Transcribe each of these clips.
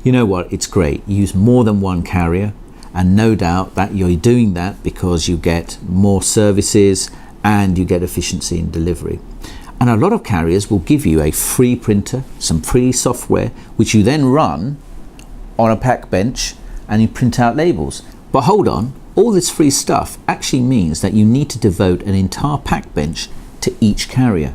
You know what, it's great. Use more than one carrier, and no doubt that you're doing that because you get more services and you get efficiency in delivery. And a lot of carriers will give you a free printer, some free software, which you then run on a pack bench and you print out labels. But hold on, all this free stuff actually means that you need to devote an entire pack bench to each carrier.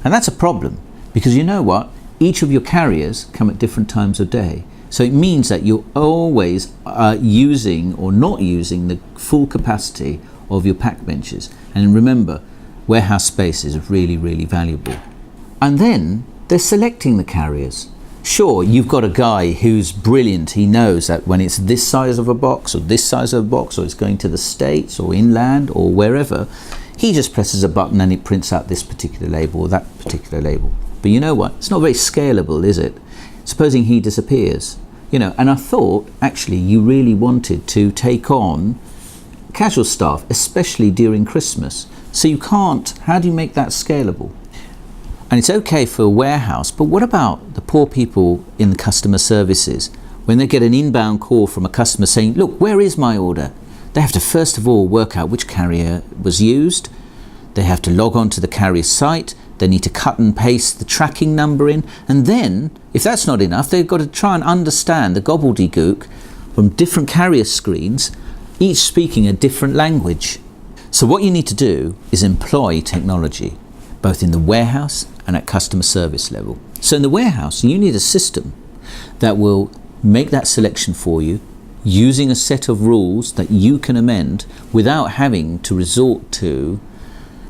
And that's a problem, because you know what? Each of your carriers come at different times of day. So it means that you're always using or not using the full capacity of your pack benches. And remember, warehouse space is really, really valuable. And then they're selecting the carriers. Sure, you've got a guy who's brilliant. He knows that when it's this size of a box or this size of a box, or it's going to the States or inland or wherever, he just presses a button and it prints out this particular label or that particular label. But you know what? It's not very scalable, is it? Supposing he disappears. And I thought actually you really wanted to take on casual staff, especially during Christmas. So you can't. How do you make that scalable? And it's okay for a warehouse, but what about the poor people in the customer services? When they get an inbound call from a customer saying, look, where is my order? They have to first of all work out which carrier was used. They have to log on to the carrier site. They need to cut and paste the tracking number in. And then, if that's not enough, they've got to try and understand the gobbledygook from different carrier screens, each speaking a different language. So what you need to do is employ technology, both in the warehouse and at customer service level. So in the warehouse, you need a system that will make that selection for you, using a set of rules that you can amend without having to resort to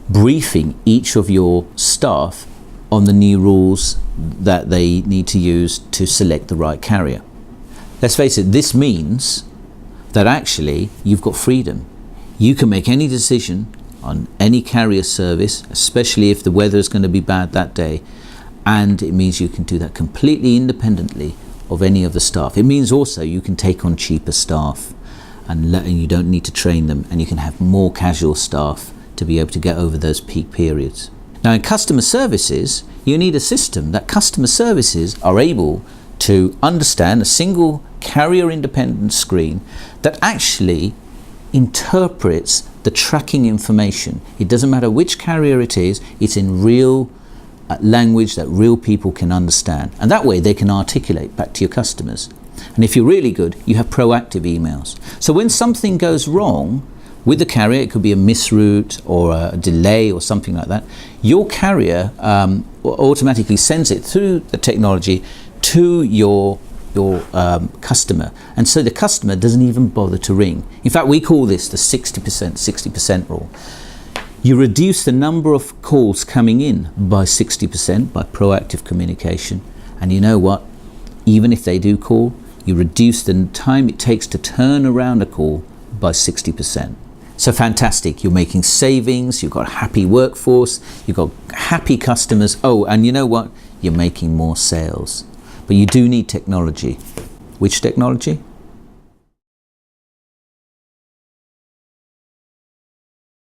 briefing each of your staff on the new rules that they need to use to select the right carrier. Let's face it, this means that actually you've got freedom. You can make any decision on any carrier service, especially if the weather is going to be bad that day, and it means you can do that completely independently of any of the staff. It means also you can take on cheaper staff and you don't need to train them, and you can have more casual staff to be able to get over those peak periods. Now in customer services, you need a system that customer services are able to understand, a single carrier independent screen that actually interprets the tracking information. It doesn't matter which carrier it is, it's in real language that real people can understand. And that way they can articulate back to your customers. And if you're really good, you have proactive emails. So when something goes wrong with the carrier, it could be a misroute or a delay or something like that, your carrier automatically sends it through the technology to your customer, and so the customer doesn't even bother to ring. In fact, we call this the 60% rule. You reduce the number of calls coming in by 60% by proactive communication, and you know what? Even if they do call, you reduce the time it takes to turn around a call by 60%. So fantastic, you're making savings, you've got a happy workforce, you've got happy customers. Oh, and you know what? You're making more sales. But you do need technology. Which technology?